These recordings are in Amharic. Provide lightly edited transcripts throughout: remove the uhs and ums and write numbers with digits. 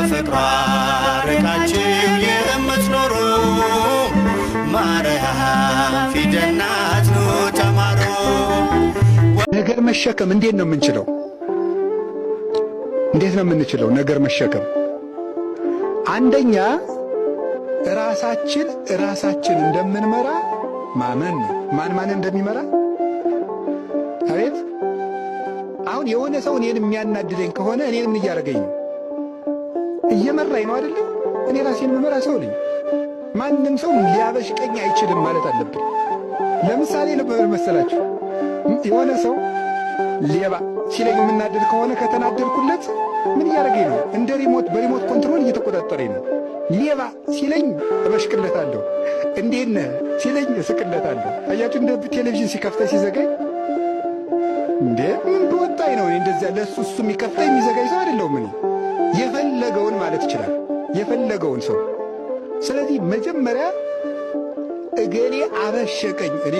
ከፍቅሯ ርቃችሁ የምትኖሩ ማርያም ፊደል ናት ኑ ተማሩ። ነገር መሸከም እንዴት ነው የምንችለው? እንዴት ነው የምንችለው ነገር መሸከም? አንደኛ ራሳችን እንደምንመራ ማመን ነው። ማን እንደሚመራ አቤት። አሁን የሆነ ሰው እኔን የሚያናድደኝ ከሆነ እኔን ምን እያደረገኝ ነው? እየመራኝ ነው አይደል? እኔ ራሴን መመራ ሰው ነኝ። ማንም ሰው ሊያበሽቀኝ አይችልም ማለት አለብን። ለምሳሌ ለምን መሰላችሁ? የሆነ ሰው ሌባ ሲለኝ የምናደድ ከሆነ ከተናደድኩለት ምን እያደረገኝ ነው? እንደ ሪሞት በሪሞት ኮንትሮል እየተቆጣጠረኝ ነው። ሌባ ሲለኝ እበሽቅለታለሁ። እንዴት ነህ ሲለኝ እስቅለታለሁ። አያችሁ እንደ ቴሌቪዥን ሲከፍተኝ ሲዘጋኝ እንዴ ምን በወጣኝ ነው እንደዚያ ለሱ እሱ የሚከፍተኝ የሚዘጋኝ ሰው አይደለሁም። እኔ የፈለገውን ማለት ይችላል የፈለገውን ሰው። ስለዚህ መጀመሪያ እገሌ አበሸቀኝ እኔ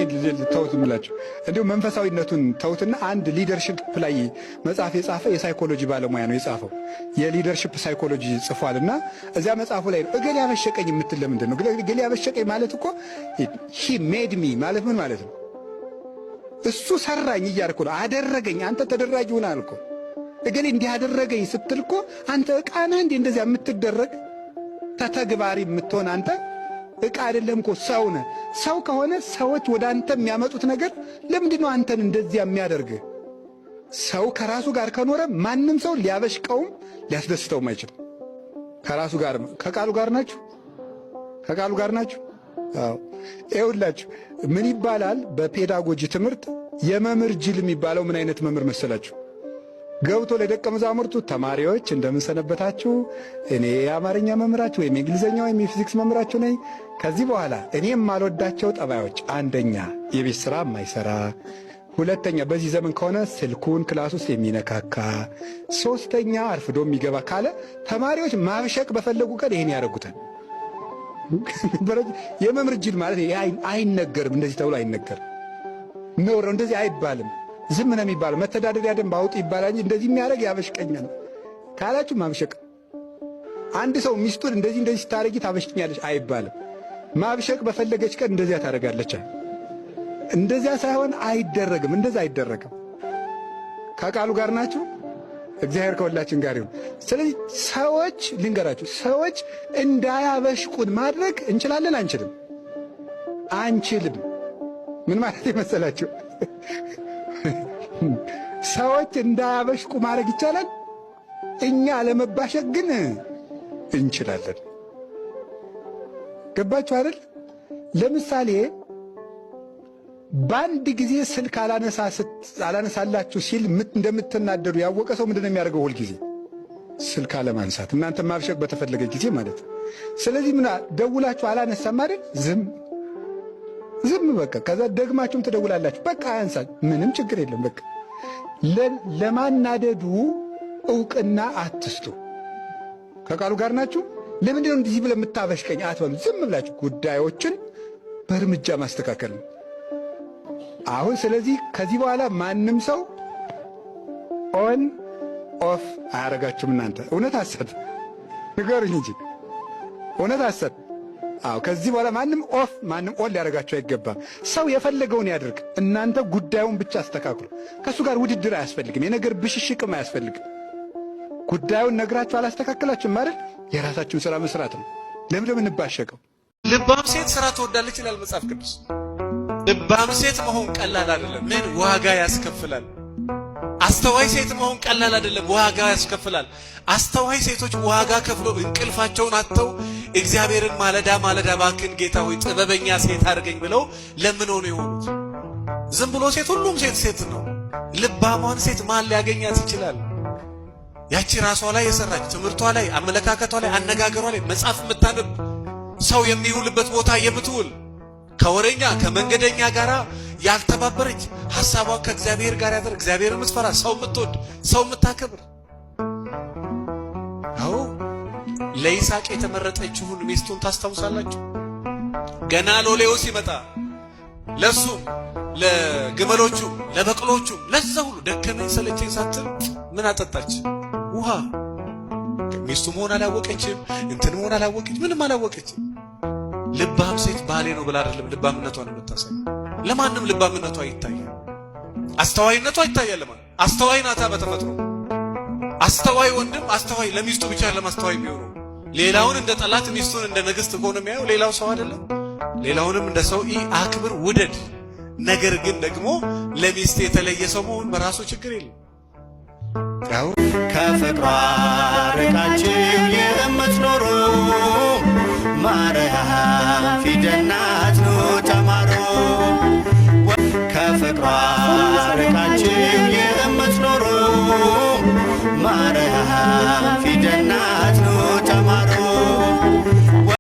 ተውት ምላችሁ እንዲሁ መንፈሳዊነቱን ተውትና አንድ ሊደርሺፕ ላይ መጽሐፍ የጻፈ የሳይኮሎጂ ባለሙያ ነው የጻፈው። የሊደርሺፕ ሳይኮሎጂ ጽፏልና እዚያ መጽሐፉ ላይ ነው እገሌ አበሸቀኝ የምትል ለምንድን ነው? እገሌ አበሸቀኝ ማለት እኮ ሂ ሜድ ሚ ማለት ምን ማለት ነው? እሱ ሰራኝ እያልኩ ነው። አደረገኝ አንተ ተደራጅ ሆነ አልኩ። እገሌ እንዲህ አደረገኝ ስትል እኮ አንተ ዕቃ ነህ እንዴ እንደዚያ የምትደረግ ተተግባሪ የምትሆን አንተ ዕቃ አይደለም እኮ ሰው ነህ። ሰው ከሆነ ሰዎች ወደ አንተ የሚያመጡት ነገር ለምንድን ነው አንተን እንደዚያ የሚያደርግህ? ሰው ከራሱ ጋር ከኖረ ማንም ሰው ሊያበሽቀውም ሊያስደስተውም አይችልም። ከራሱ ጋር ከቃሉ ጋር ናችሁ? ከቃሉ ጋር ናችሁ? አዎ ይኸውላችሁ ምን ይባላል በፔዳጎጂ ትምህርት የመምህር ጅል የሚባለው ምን አይነት መምህር መሰላችሁ? ገብቶ ለደቀ መዛሙርቱ ተማሪዎች እንደምን ሰነበታችሁ፣ እኔ የአማርኛ መምህራችሁ ወይም የእንግሊዝኛ ወይም የፊዚክስ መምህራችሁ ነኝ። ከዚህ በኋላ እኔ የማልወዳቸው ጠባዮች፣ አንደኛ የቤት ሥራ የማይሰራ፣ ሁለተኛ በዚህ ዘመን ከሆነ ስልኩን ክላስ ውስጥ የሚነካካ፣ ሶስተኛ አርፍዶ የሚገባ ካለ ተማሪዎች ማብሸቅ በፈለጉ ቀን ይሄን ያደርጉታል። የመምህር ጅል ማለት አይነገርም። እንደዚህ ተብሎ አይነገርም። ነውር እንደዚህ አይባልም። ዝም ነው የሚባለው። መተዳደሪያ ደንብ አውጡ ይባላል እንጂ እንደዚህ የሚያደርግ ያበሽቀኛል ካላችሁ ማብሸቅ። አንድ ሰው ሚስቱን እንደዚህ ስታረጊ ታበሽኛለች አይባልም። ማብሸቅ በፈለገች ቀን እንደዚያ ታደርጋለች። እንደዚያ ሳይሆን አይደረግም። እንደዛ አይደረግም። ከቃሉ ጋር ናችሁ? እግዚአብሔር ከሁላችን ጋር ይሁን። ስለዚህ ሰዎች ልንገራችሁ፣ ሰዎች እንዳያበሽቁን ማድረግ እንችላለን? አንችልም? አንችልም። ምን ማለት ይመስላችሁ? ሰዎች እንዳያበሽቁ ማድረግ ይቻላል። እኛ ለመባሸቅ ግን እንችላለን። ገባችሁ አይደል? ለምሳሌ በአንድ ጊዜ ስልክ አላነሳላችሁ ሲል እንደምትናደዱ ያወቀ ሰው ምንድነው የሚያደርገው? ሁል ጊዜ ስልክ አለማንሳት፣ እናንተ ማብሸቅ በተፈለገ ጊዜ ማለት ነው። ስለዚህ ምን ደውላችሁ አላነሳም አይደል? ዝም በቃ። ከዛ ደግማችሁም ትደውላላችሁ፣ በቃ አያንሳ፣ ምንም ችግር የለም። በቃ ለማናደዱ ዕውቅና አትስጡ። ከቃሉ ጋር ናችሁ? ለምንድን ነው እንዲህ ብለህ የምታበሽቀኝ አትበሉ። ዝም ብላችሁ ጉዳዮችን በእርምጃ ማስተካከል ነው። አሁን ስለዚህ ከዚህ በኋላ ማንም ሰው ኦን ኦፍ አያረጋችሁም። እናንተ እውነት አሰጥ ንገሩኝ እንጂ እውነት አሰጥ። አዎ ከዚህ በኋላ ማንም ኦፍ ማንም ኦን ሊያረጋችሁ አይገባም። ሰው የፈለገውን ያድርግ። እናንተ ጉዳዩን ብቻ አስተካክሉ። ከእሱ ጋር ውድድር አያስፈልግም። የነገር ብሽሽቅም አያስፈልግም። ጉዳዩን ነግራችሁ አላስተካከላችሁም ማለት የራሳችሁን ሥራ መስራት ነው። ለምን እንባሸቀው? ልባም ሴት ሥራ ትወዳለች ይላል መጽሐፍ ቅዱስ። ልባም ሴት መሆን ቀላል አይደለም። ምን ዋጋ ያስከፍላል። አስተዋይ ሴት መሆን ቀላል አይደለም፣ ዋጋ ያስከፍላል። አስተዋይ ሴቶች ዋጋ ከፍለው እንቅልፋቸውን አጥተው እግዚአብሔርን ማለዳ ባክን ጌታ ሆይ ጥበበኛ ሴት አድርገኝ ብለው ለምነው ነው የሆኑት። ዝም ብሎ ሴት ሁሉም ሴት ነው። ልባሟን ሴት ማን ሊያገኛት ይችላል? ያቺ ራሷ ላይ የሰራች ትምህርቷ ላይ አመለካከቷ ላይ አነጋገሯ ላይ መጽሐፍ የምታነብ ሰው የሚውልበት ቦታ የምትውል ከወሬኛ ከመንገደኛ ጋር ያልተባበረች ሐሳቧን ከእግዚአብሔር ጋር ያደረገ እግዚአብሔርን የምትፈራ ሰው የምትወድ ሰው የምታከብር። አዎ ለይስሐቅ የተመረጠችውን ሚስቱን ታስታውሳላችሁ? ገና ሎሌው ሲመጣ ለሱም ለግመሎቹም ለበቅሎቹም ለዛ ሁሉ ደከመኝ ሰለቸኝ ሳትል ምን አጠጣች? ውሃ። ሚስቱ መሆን አላወቀችም፣ እንትን መሆን አላወቀችም፣ ምንም አላወቀችም። ልባም ሴት ባሌ ነው ብላ አይደለም ልባምነቷን የምታሳይ። ለማንም ልባምነቷ ይታያል፣ አስተዋይነቷ ይታያል። ለማን አስተዋይ ናታ በተፈጥሮ አስተዋይ ወንድም አስተዋይ ለሚስቱ ብቻ ለማስተዋይ የሚሆነው ሌላውን እንደ ጠላት ሚስቱን እንደ ንግስት ከሆነ የሚያየው ሌላው ሰው አይደለም። ሌላውንም እንደ ሰው አክብር ውደድ። ነገር ግን ደግሞ ለሚስት የተለየ ሰው መሆን በራሱ ችግር የለም። ከፍቅሯ ርቃችሁ የምትኖሩ ማርያም